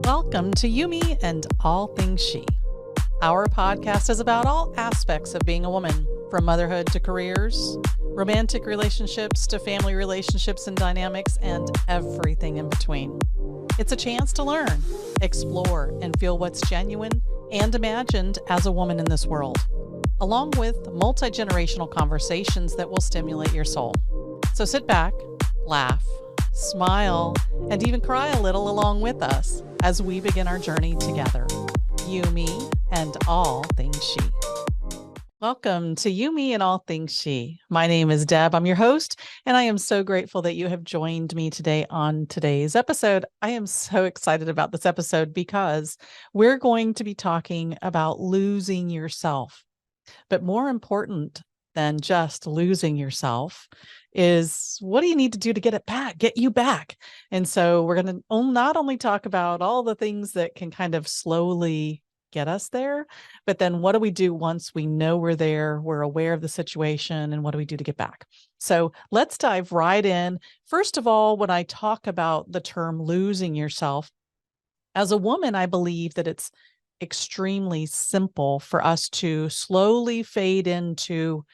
Welcome to Yumi and All Things She. Our podcast is about all aspects of being a woman, from motherhood to careers, romantic relationships to family relationships and dynamics, and everything in between. It's a chance to learn, explore, and feel what's genuine and imagined as a woman in this world, along with multi-generational conversations that will stimulate your soul. So sit back, laugh, smile, and even cry a little along with us as we begin our journey together. Yumi and All Things She. Welcome to Yumi and All Things She. My name is Deb. I'm your host, and I am so grateful that you have joined me today on today's episode. I am so excited about this episode because we're going to be talking about losing yourself. But more important than just losing yourself is, what do you need to do to get it back, get you back? And so we're going to not only talk about all the things that can kind of slowly get us there, but then what do we do once we know we're there, we're aware of the situation, and what do we do to get back? So let's dive right in. First of all, when I talk about the term losing yourself, as a woman, I believe that it's extremely simple for us to slowly fade into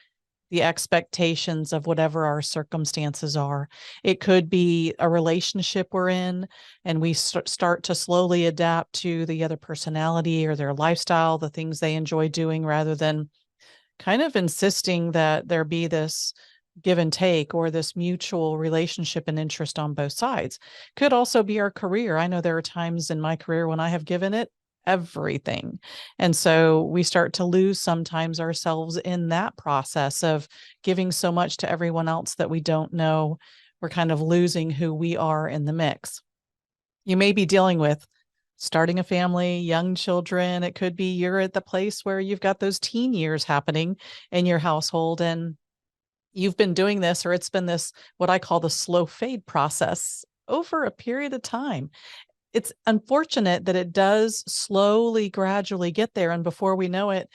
the expectations of whatever our circumstances are. It could be a relationship we're in, and we start to slowly adapt to the other personality or their lifestyle, the things they enjoy doing, rather than kind of insisting that there be this give and take or this mutual relationship and interest on both sides. Could also be our career. I know there are times in my career when I have given it everything. And so we start to lose sometimes ourselves in that process of giving so much to everyone else that we don't know. We're kind of losing who we are in the mix. You may be dealing with starting a family, young children. It could be you're at the place where you've got those teen years happening in your household, and you've been doing this, or it's been this, what I call the slow fade process over a period of time. It's unfortunate that it does slowly, gradually get there. And before we know it,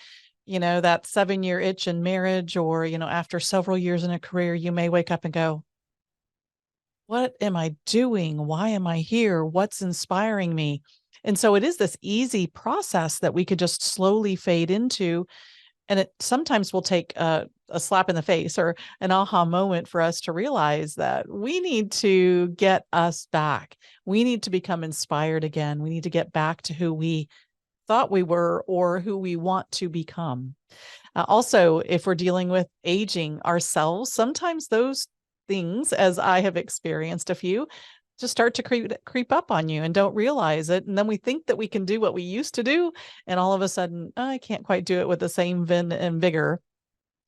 that 7-year itch in marriage, or, after several years in a career, you may wake up and go, what am I doing? Why am I here? What's inspiring me? And so it is this easy process that we could just slowly fade into. And it sometimes will take a slap in the face or an aha moment for us to realize that we need to get us back. We need to become inspired again. We need to get back to who we thought we were or who we want to become. Also, if we're dealing with aging ourselves, sometimes those things, as I have experienced a few, just start to creep up on you and don't realize it. And then we think that we can do what we used to do. And all of a sudden, I can't quite do it with the same vim and vigor.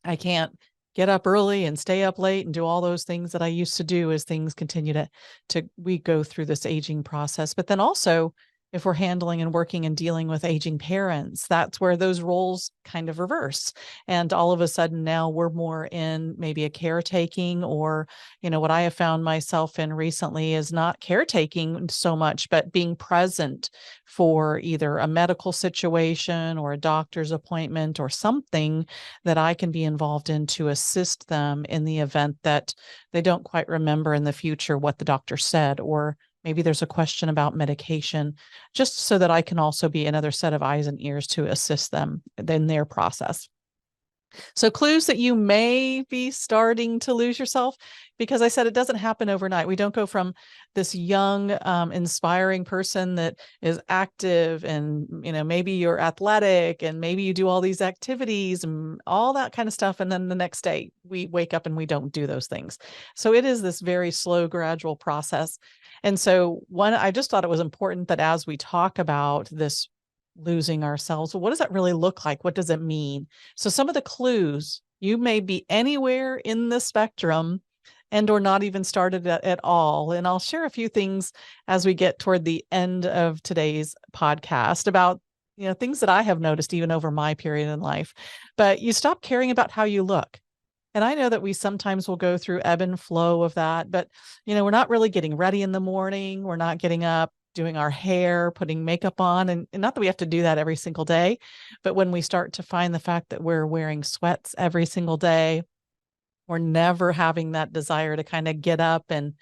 I can't get up early and stay up late and do all those things that I used to do as things continue we go through this aging process. But then also, if we're handling and working and dealing with aging parents, that's where those roles kind of reverse. And all of a sudden now we're more in maybe a caretaking, or, what I have found myself in recently is not caretaking so much, but being present for either a medical situation or a doctor's appointment or something that I can be involved in to assist them in the event that they don't quite remember in the future what the doctor said, or maybe there's a question about medication, just so that I can also be another set of eyes and ears to assist them in their process. So clues that you may be starting to lose yourself, because I said it doesn't happen overnight. We don't go from this young, inspiring person that is active and, maybe you're athletic and maybe you do all these activities and all that kind of stuff. And then the next day we wake up and we don't do those things. So it is this very slow, gradual process. And so I just thought it was important that as we talk about this losing ourselves, what does that really look like? What does it mean? So some of the clues, you may be anywhere in the spectrum and or not even started at all. And I'll share a few things as we get toward the end of today's podcast about, things that I have noticed even over my period in life. But you stop caring about how you look. And I know that we sometimes will go through ebb and flow of that, but, we're not really getting ready in the morning. We're not getting up, doing our hair, putting makeup on. And not that we have to do that every single day, but when we start to find the fact that we're wearing sweats every single day, we're never having that desire to kind of get up and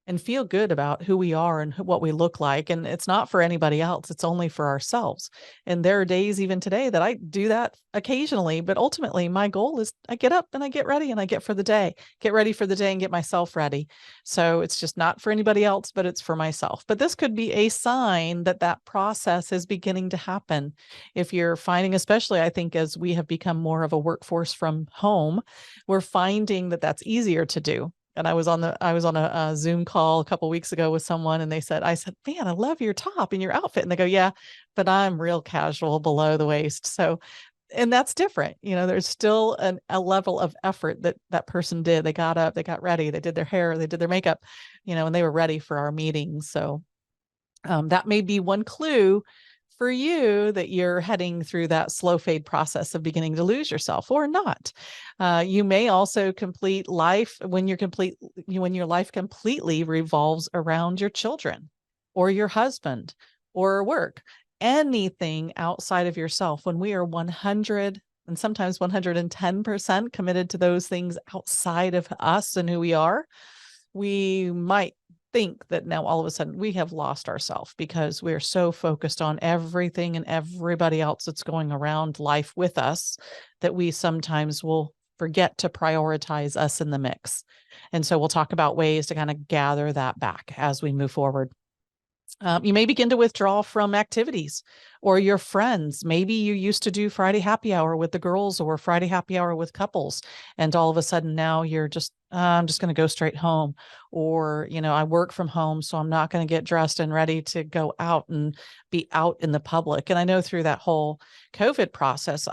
and feel good about who we are and what we look like. And it's not for anybody else. It's only for ourselves. And there are days even today that I do that occasionally, but ultimately my goal is I get up and I get ready and I get ready for the day and get myself ready. So it's just not for anybody else, but it's for myself. But this could be a sign that that process is beginning to happen. If you're finding, especially I think as we have become more of a workforce from home, we're finding that that's easier to do. And I was on a Zoom call a couple of weeks ago with someone, and I said, man, I love your top and your outfit. And they go, yeah, but I'm real casual below the waist. So, and that's different. There's still a level of effort that that person did. They got up, they got ready, they did their hair, they did their makeup, and they were ready for our meeting. So that may be one clue for you that you're heading through that slow fade process of beginning to lose yourself or not. You may also complete life when your life completely revolves around your children or your husband or work, anything outside of yourself. When we are 100 and sometimes 110% committed to those things outside of us and who we are, we might think that now all of a sudden we have lost ourselves because we're so focused on everything and everybody else that's going around life with us that we sometimes will forget to prioritize us in the mix. And so we'll talk about ways to kind of gather that back as we move forward. You may begin to withdraw from activities or your friends. Maybe you used to do Friday happy hour with the girls or Friday happy hour with couples. And all of a sudden now you're just, I'm just going to go straight home. Or, I work from home, so I'm not going to get dressed and ready to go out and be out in the public. And I know through that whole COVID process,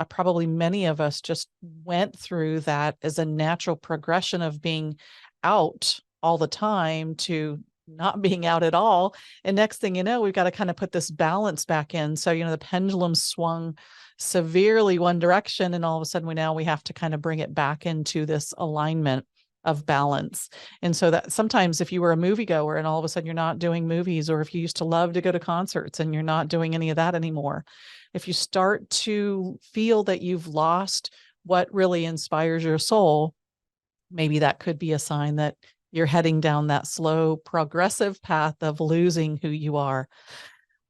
many of us just went through that as a natural progression of being out all the time to not being out at all. And next thing you know, we've got to kind of put this balance back in. So, the pendulum swung severely one direction, and all of a sudden we have to kind of bring it back into this alignment of balance. And so that sometimes if you were a moviegoer and all of a sudden you're not doing movies, or if you used to love to go to concerts and you're not doing any of that anymore, if you start to feel that you've lost what really inspires your soul, maybe that could be a sign that you're heading down that slow, progressive path of losing who you are.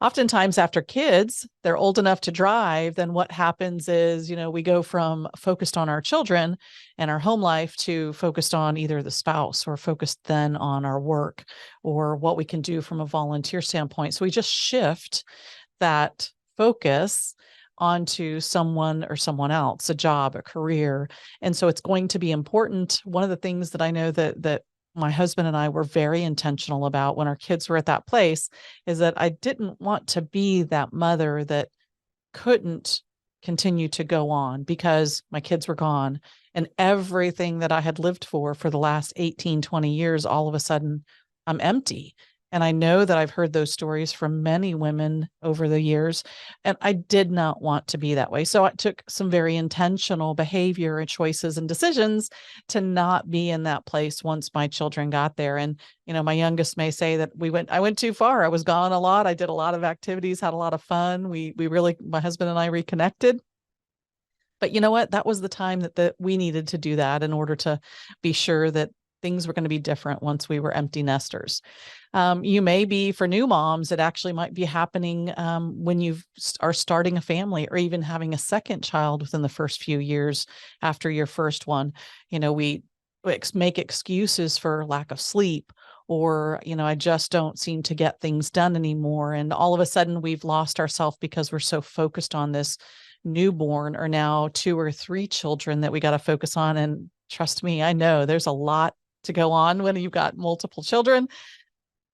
Oftentimes after kids, they're old enough to drive, then what happens is, we go from focused on our children and our home life to focused on either the spouse or focused then on our work or what we can do from a volunteer standpoint. So we just shift that focus onto someone or someone else, a job, a career. And so it's going to be important. One of the things that I know that my husband and I were very intentional about when our kids were at that place is that I didn't want to be that mother that couldn't continue to go on because my kids were gone and everything that I had lived for the last 18, 20 years, all of a sudden I'm empty. And I know that I've heard those stories from many women over the years, and I did not want to be that way. So I took some very intentional behavior and choices and decisions to not be in that place once my children got there. And, my youngest may say that I went too far. I was gone a lot. I did a lot of activities, had a lot of fun. We really, my husband and I reconnected. But you know what? That was the time that we needed to do that in order to be sure that things were going to be different once we were empty nesters. You may be, for new moms, it actually might be happening when you are starting a family or even having a second child within the first few years after your first one. We make excuses for lack of sleep, or, I just don't seem to get things done anymore. And all of a sudden we've lost ourselves because we're so focused on this newborn or now 2 or 3 children that we got to focus on. And trust me, I know there's a lot to go on when you've got multiple children.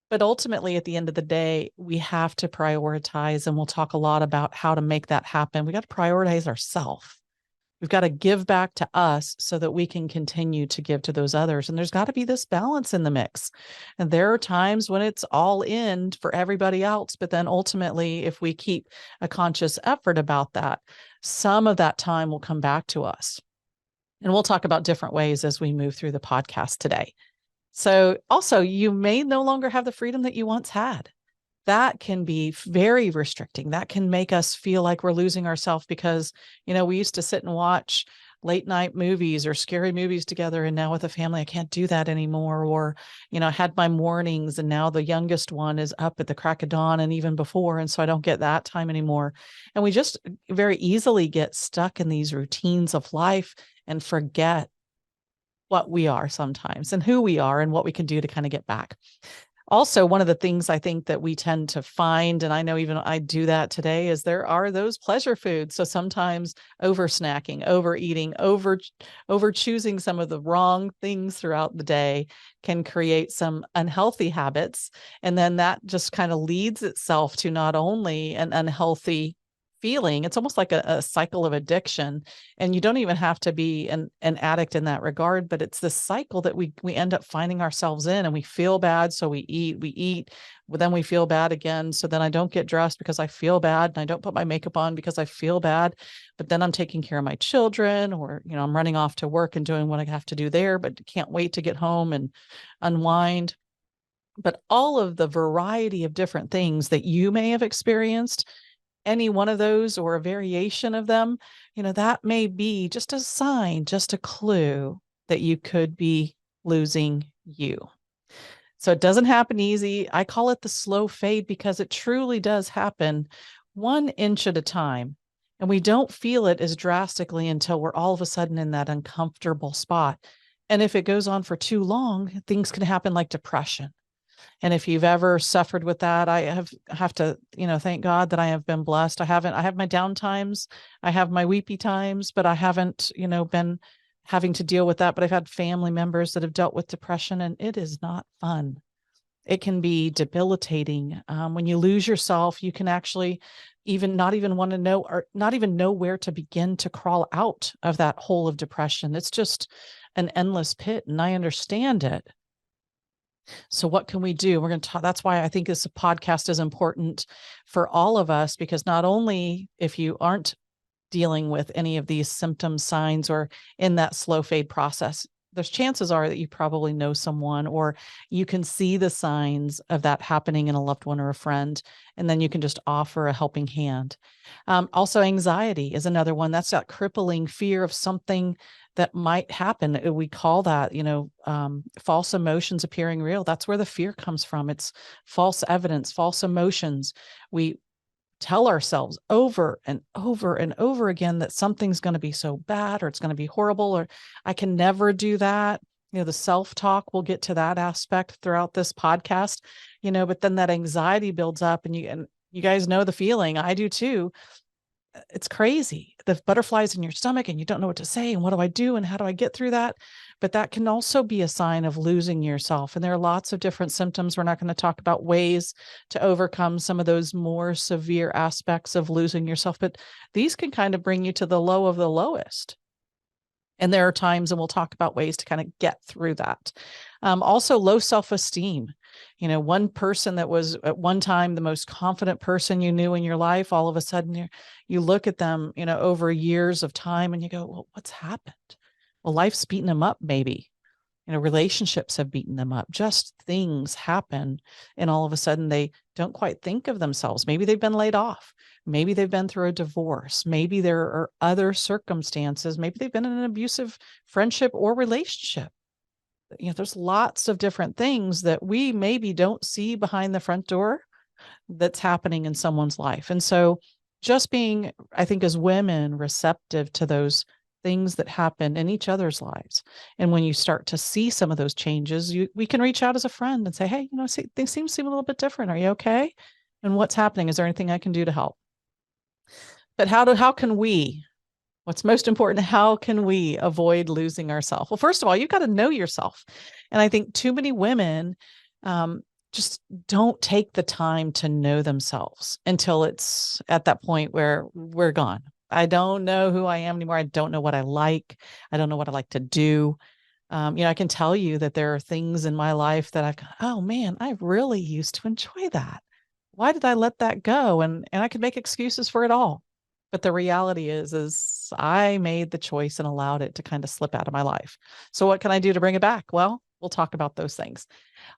But ultimately, at the end of the day, we have to prioritize, and we'll talk a lot about how to make that happen. We got to prioritize ourselves. We've got to give back to us so that we can continue to give to those others. And there's got to be this balance in the mix. And there are times when it's all in for everybody else. But then ultimately, if we keep a conscious effort about that, some of that time will come back to us. And we'll talk about different ways as we move through the podcast today. So also, you may no longer have the freedom that you once had. That can be very restricting. That can make us feel like we're losing ourselves because, we used to sit and watch late night movies or scary movies together. And now with a family, I can't do that anymore. Or, I had my mornings and now the youngest one is up at the crack of dawn and even before. And so I don't get that time anymore. And we just very easily get stuck in these routines of life and forget what we are sometimes and who we are and what we can do to kind of get back. Also, one of the things I think that we tend to find, and I know even I do that today, is there are those pleasure foods. So sometimes over snacking, overeating, over choosing some of the wrong things throughout the day can create some unhealthy habits. And then that just kind of leads itself to not only an unhealthy feeling, it's almost like a cycle of addiction. And you don't even have to be an addict in that regard, but it's this cycle that we end up finding ourselves in, and we feel bad. So we eat, but then we feel bad again. So then I don't get dressed because I feel bad, and I don't put my makeup on because I feel bad, but then I'm taking care of my children, or, I'm running off to work and doing what I have to do there, but can't wait to get home and unwind. But all of the variety of different things that you may have experienced, any one of those or a variation of them, that may be just a sign, just a clue that you could be losing you. So it doesn't happen easy. I call it the slow fade because it truly does happen 1 inch at a time. And we don't feel it as drastically until we're all of a sudden in that uncomfortable spot. And if it goes on for too long, things can happen like depression. And if you've ever suffered with that, I have to, thank God that I have been blessed. I have my down times, I have my weepy times, but I haven't, been having to deal with that. But I've had family members that have dealt with depression, and it is not fun. It can be debilitating. When you lose yourself, you can actually not even want to know, or not even know where to begin to crawl out of that hole of depression. It's just an endless pit, and I understand it. So what can we do? We're going to talk. That's why I think this podcast is important for all of us, because not only if you aren't dealing with any of these symptom signs or in that slow fade process, there's chances are that you probably know someone, or you can see the signs of that happening in a loved one or a friend, and then you can just offer a helping hand. Also, anxiety is another one. That's that crippling fear of something that might happen. We call that, false emotions appearing real. That's where the fear comes from. It's false evidence, false emotions. We tell ourselves over and over and over again that something's going to be so bad, or it's going to be horrible, or I can never do that. The self-talk, we'll get to that aspect throughout this podcast, but then that anxiety builds up, and you guys know the feeling. I do too. It's crazy. The butterflies in your stomach, and you don't know what to say, and what do I do, and how do I get through that? But that can also be a sign of losing yourself. And there are lots of different symptoms. We're not going to talk about ways to overcome some of those more severe aspects of losing yourself, but these can kind of bring you to the low of the lowest. And there are times, and we'll talk about ways to kind of get through that. Also, low self-esteem. One person that was at one time the most confident person you knew in your life, all of a sudden you look at them, over years of time, and you go, well, what's happened? Well, life's beaten them up, maybe. Relationships have beaten them up. Just things happen, and all of a sudden they don't quite think of themselves. Maybe they've been laid off. Maybe they've been through a divorce. Maybe there are other circumstances. Maybe they've been in an abusive friendship or relationship. There's lots of different things that we maybe don't see behind the front door that's happening in someone's life. And so just being, I think, as women, receptive to those things that happen in each other's lives. And when you start to see some of those changes, we can reach out as a friend and say, hey, things seem a little bit different. Are you okay? And what's happening? Is there anything I can do to help? But what's most important, how can we avoid losing ourselves? Well, first of all, you've got to know yourself. And I think too many women just don't take the time to know themselves until it's at that point where we're gone. I don't know who I am anymore. I don't know what I like. I don't know what I like to do. I can tell you that there are things in my life that I've gone, oh man, I really used to enjoy that. Why did I let that go? And I could make excuses for it all. But the reality is I made the choice and allowed it to kind of slip out of my life. So what can I do to bring it back? Well, we'll talk about those things.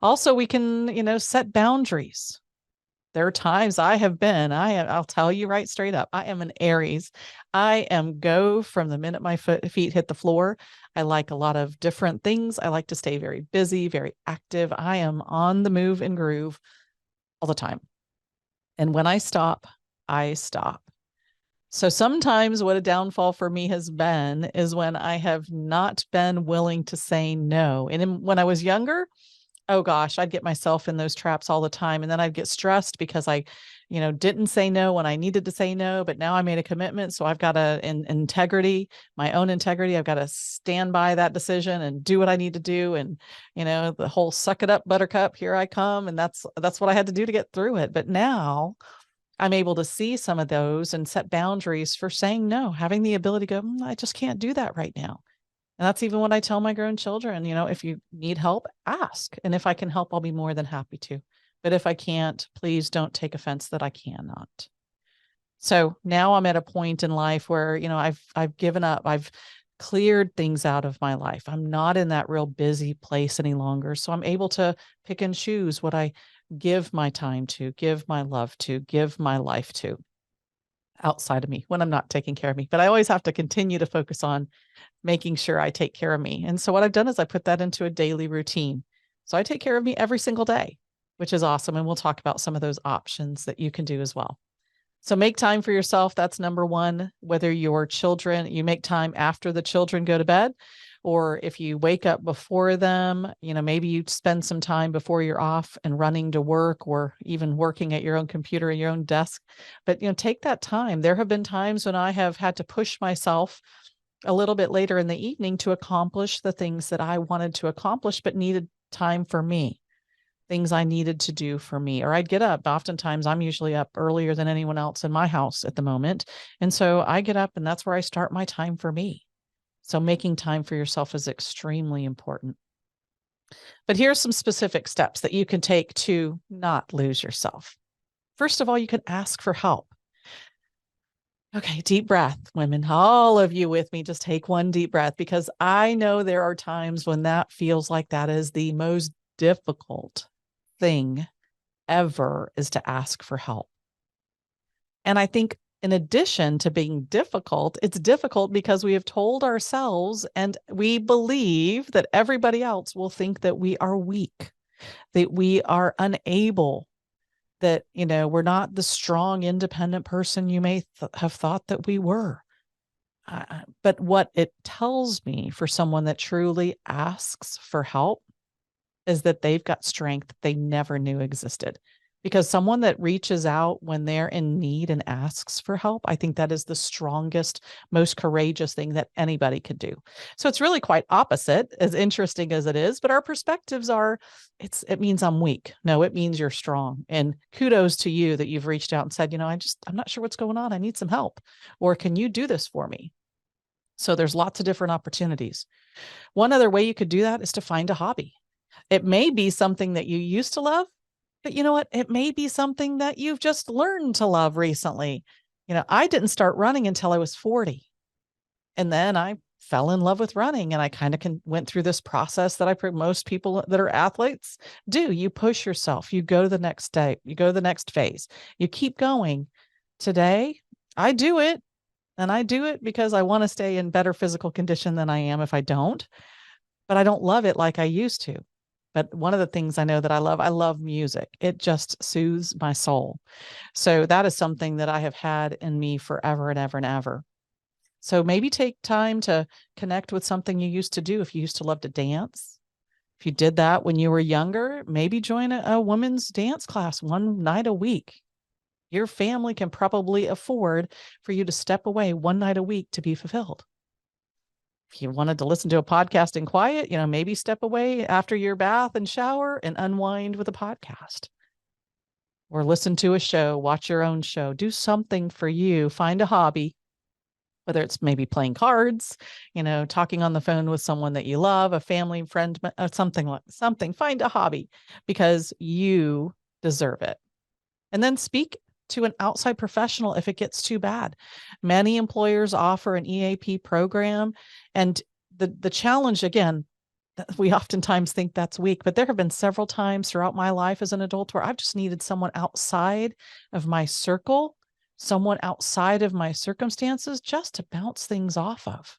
Also, we can, set boundaries. There are times I'll tell you right straight up, I am an Aries. I am go from the minute my feet hit the floor. I like a lot of different things. I like to stay very busy, very active. I am on the move and groove all the time. And when I stop, I stop. So sometimes what a downfall for me has been is when I have not been willing to say no. And when I was younger, oh gosh, I'd get myself in those traps all the time. And then I'd get stressed because I, didn't say no when I needed to say no, but now I made a commitment. So I've got integrity, my own integrity. I've got to stand by that decision and do what I need to do. And, the whole suck it up, buttercup, here I come. And that's what I had to do to get through it. But now I'm able to see some of those and set boundaries for saying no, having the ability to go, I just can't do that right now. And that's even what I tell my grown children, if you need help, ask. And if I can help, I'll be more than happy to. But if I can't, please don't take offense that I cannot. So now I'm at a point in life where, I've given up. I've cleared things out of my life. I'm not in that real busy place any longer. So I'm able to pick and choose what I give my time to, give my love to, give my life to outside of me when I'm not taking care of me. But I always have to continue to focus on making sure I take care of me. And so what I've done is I put that into a daily routine. So I take care of me every single day, which is awesome. And we'll talk about some of those options that you can do as well. So make time for yourself. That's number one. Whether your children, you make time after the children go to bed, or if you wake up before them, maybe you spend some time before you're off and running to work, or even working at your own computer at your own desk. But, take that time. There have been times when I have had to push myself a little bit later in the evening to accomplish the things that I wanted to accomplish, but needed time for me, things I needed to do for me. Or I'd get up. Oftentimes I'm usually up earlier than anyone else in my house at the moment. And so I get up and that's where I start my time for me. So making time for yourself is extremely important. But here's some specific steps that you can take to not lose yourself. First of all, you can ask for help. Okay, deep breath, women, all of you with me, just take one deep breath, because I know there are times when that feels like that is the most difficult thing ever, is to ask for help. And I think in addition to being difficult, it's difficult because we have told ourselves and we believe that everybody else will think that we are weak, that we are unable, that, we're not the strong, independent person you may have thought that we were. But what it tells me for someone that truly asks for help is that they've got strength they never knew existed. Because someone that reaches out when they're in need and asks for help, I think that is the strongest, most courageous thing that anybody could do. So it's really quite opposite, as interesting as it is, but our perspectives are, it means I'm weak. No, it means you're strong. And kudos to you that you've reached out and said, I'm not sure what's going on. I need some help. Or can you do this for me? So there's lots of different opportunities. One other way you could do that is to find a hobby. It may be something that you used to love, but you know what? It may be something that you've just learned to love recently. I didn't start running until I was 40. And then I fell in love with running, and I kind of went through this process that most people that are athletes do. You push yourself, you go to the next day, you go to the next phase, you keep going. Today, I do it, and I do it because I want to stay in better physical condition than I am if I don't, but I don't love it like I used to. But one of the things I know that I love music. It just soothes my soul. So that is something that I have had in me forever and ever and ever. So maybe take time to connect with something you used to do. If you used to love to dance, if you did that when you were younger, maybe join a women's dance class one night a week. Your family can probably afford for you to step away one night a week to be fulfilled. If you wanted to listen to a podcast in quiet, maybe step away after your bath and shower and unwind with a podcast. Or listen to a show, watch your own show, do something for you, find a hobby, whether it's maybe playing cards, talking on the phone with someone that you love, a family friend, something, find a hobby, because you deserve it. And then speak to an outside professional if it gets too bad. Many employers offer an EAP program, and the challenge, again, we oftentimes think that's weak, but there have been several times throughout my life as an adult where I've just needed someone outside of my circle, someone outside of my circumstances, just to bounce things off of.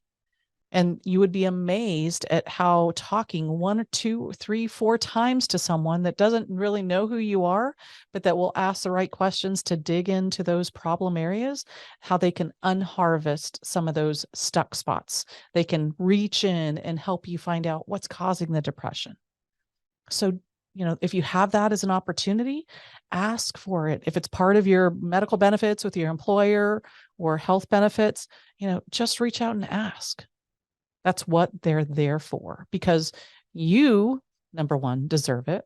And you would be amazed at how talking one or two or three, four times to someone that doesn't really know who you are, but that will ask the right questions to dig into those problem areas, how they can unharvest some of those stuck spots. They can reach in and help you find out what's causing the depression. So, if you have that as an opportunity, ask for it. If it's part of your medical benefits with your employer or health benefits, just reach out and ask. That's what they're there for, because you, number one, deserve it.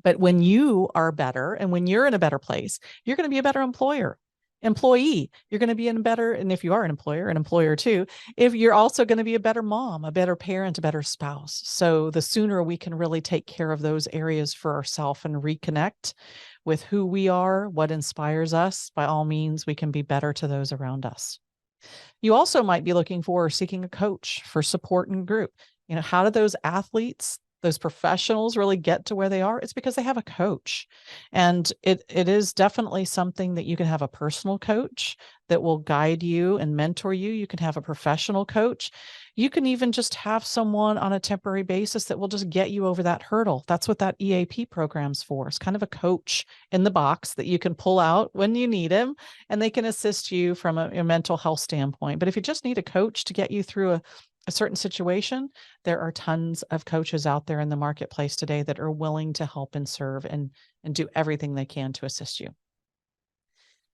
But when you are better and when you're in a better place, you're going to be a better employee. You're going to be in better. And if you are an employer too, if you're also going to be a better mom, a better parent, a better spouse. So the sooner we can really take care of those areas for ourselves and reconnect with who we are, what inspires us, by all means, we can be better to those around us. You also might be looking for or seeking a coach for support and group. How do those athletes, those professionals really get to where they are? It's because they have a coach. And it is definitely something that you can have a personal coach that will guide you and mentor you. You can have a professional coach. You can even just have someone on a temporary basis that will just get you over that hurdle. That's what that EAP program's for. It's kind of a coach in the box that you can pull out when you need him, and they can assist you from a mental health standpoint. But if you just need a coach to get you through a certain situation, there are tons of coaches out there in the marketplace today that are willing to help and serve and do everything they can to assist you.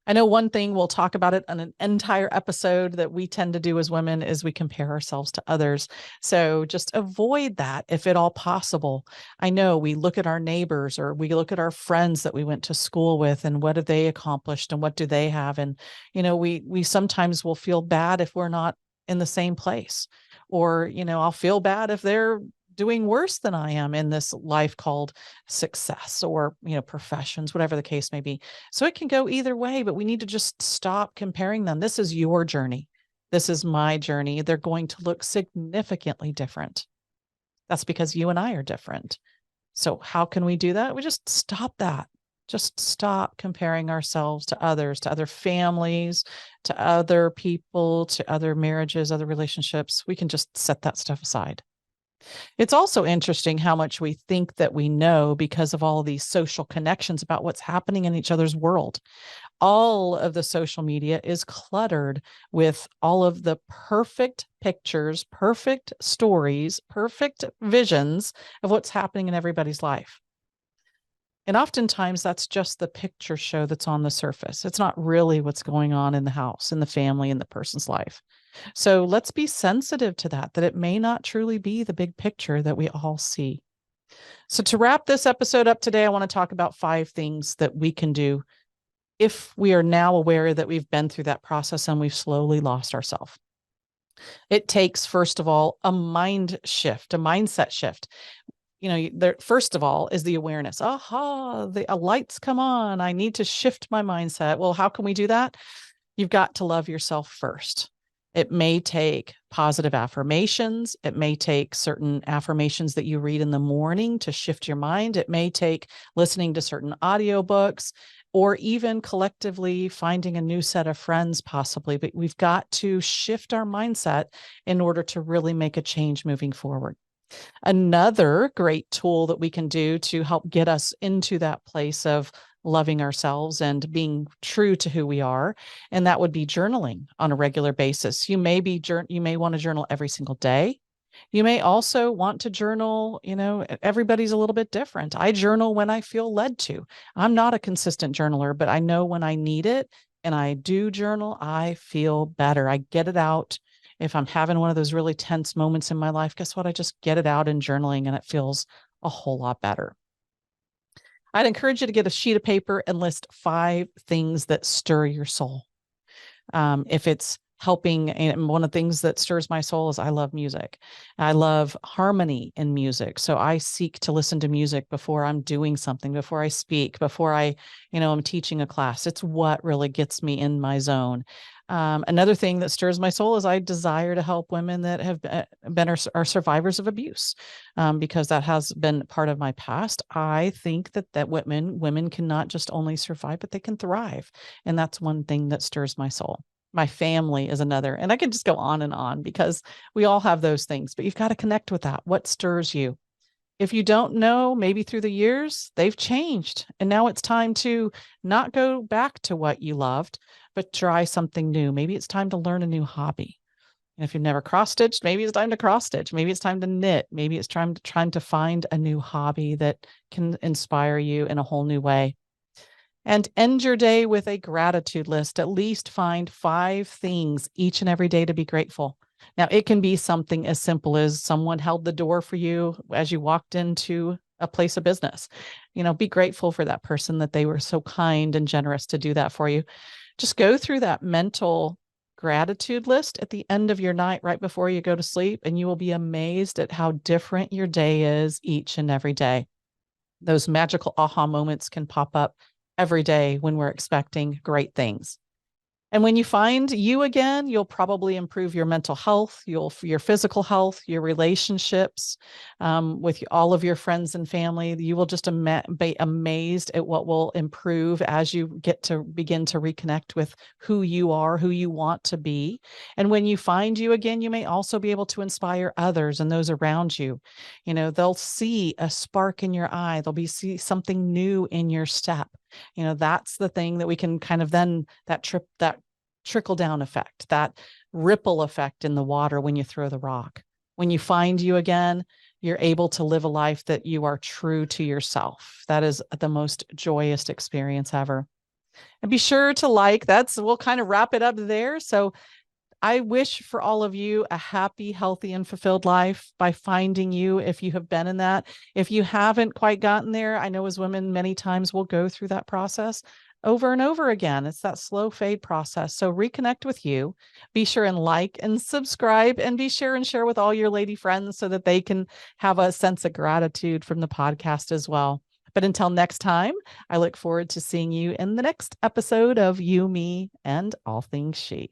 I know one thing, we'll talk about it on an entire episode, that we tend to do as women is we compare ourselves to others. So just avoid that if at all possible. I know we look at our neighbors or we look at our friends that we went to school with and what have they accomplished and what do they have? And, we sometimes will feel bad if we're not in the same place, or, I'll feel bad if they're doing worse than I am in this life called success or, professions, whatever the case may be. So it can go either way, but we need to just stop comparing them. This is your journey. This is my journey. They're going to look significantly different. That's because you and I are different. So how can we do that? We just stop that. Just stop comparing ourselves to others, to other families, to other people, to other marriages, other relationships. We can just set that stuff aside. It's also interesting how much we think that we know because of all these social connections about what's happening in each other's world. All of the social media is cluttered with all of the perfect pictures, perfect stories, perfect visions of what's happening in everybody's life. And oftentimes that's just the picture show that's on the surface. It's not really what's going on in the house, in the family, in the person's life. So let's be sensitive to that it may not truly be the big picture that we all see. So to wrap this episode up today, I want to talk about 5 things that we can do if we are now aware that we've been through that process and we've slowly lost ourselves. It takes, first of all, a mind shift, a mindset shift. There, first of all, is the awareness. The lights come on. I need to shift my mindset. Well, how can we do that? You've got to love yourself first. It may take positive affirmations. It may take certain affirmations that you read in the morning to shift your mind. It may take listening to certain audiobooks, or even collectively finding a new set of friends, possibly. But we've got to shift our mindset in order to really make a change moving forward. Another great tool that we can do to help get us into that place of loving ourselves and being true to who we are, and that would be journaling on a regular basis. You may want to journal every single day. You may also want to journal, everybody's a little bit different. I journal when I feel led to. I'm not a consistent journaler, but I know when I need it and I do journal, I feel better. I get it out. If I'm having one of those really tense moments in my life, guess what? I just get it out in journaling and it feels a whole lot better. I'd encourage you to get a sheet of paper and list 5 things that stir your soul. If it's helping. And one of the things that stirs my soul is I love music. I love harmony in music. So I seek to listen to music before I'm doing something, before I speak, before I'm teaching a class. It's what really gets me in my zone. Another thing that stirs my soul is I desire to help women that have been are survivors of abuse, because that has been part of my past. I think that women cannot just only survive, but they can thrive, and that's one thing that stirs my soul. My family is another, and I can just go on and on because we all have those things. But you've got to connect with that. What stirs you? If you don't know, maybe through the years, they've changed. And now it's time to not go back to what you loved, but try something new. Maybe it's time to learn a new hobby. And if you've never cross stitched, maybe it's time to cross stitch. Maybe it's time to knit. Maybe it's trying to find a new hobby that can inspire you in a whole new way. And end your day with a gratitude list. At least find 5 things each and every day to be grateful. Now, it can be something as simple as someone held the door for you as you walked into a place of business. Be grateful for that person, that they were so kind and generous to do that for you. Just go through that mental gratitude list at the end of your night, right before you go to sleep, and you will be amazed at how different your day is each and every day. Those magical aha moments can pop up every day when we're expecting great things. And when you find you again, you'll probably improve your mental health, your physical health, your relationships with all of your friends and family. You will just be amazed at what will improve as you get to begin to reconnect with who you are, who you want to be. And when you find you again, you may also be able to inspire others and those around you. They'll see a spark in your eye. They'll see something new in your step. That's the thing that we can kind of then that trickle down effect, that ripple effect in the water when you throw the rock. When you find you again, you're able to live a life that you are true to yourself. That is the most joyous experience ever. And be sure to we'll kind of wrap it up there. So I wish for all of you a happy, healthy, and fulfilled life by finding you if you have been in that. If you haven't quite gotten there, I know as women, many times we'll go through that process over and over again. It's that slow fade process. So reconnect with you. Be sure and like and subscribe, and be sure and share with all your lady friends so that they can have a sense of gratitude from the podcast as well. But until next time, I look forward to seeing you in the next episode of You, Me, and All Things She.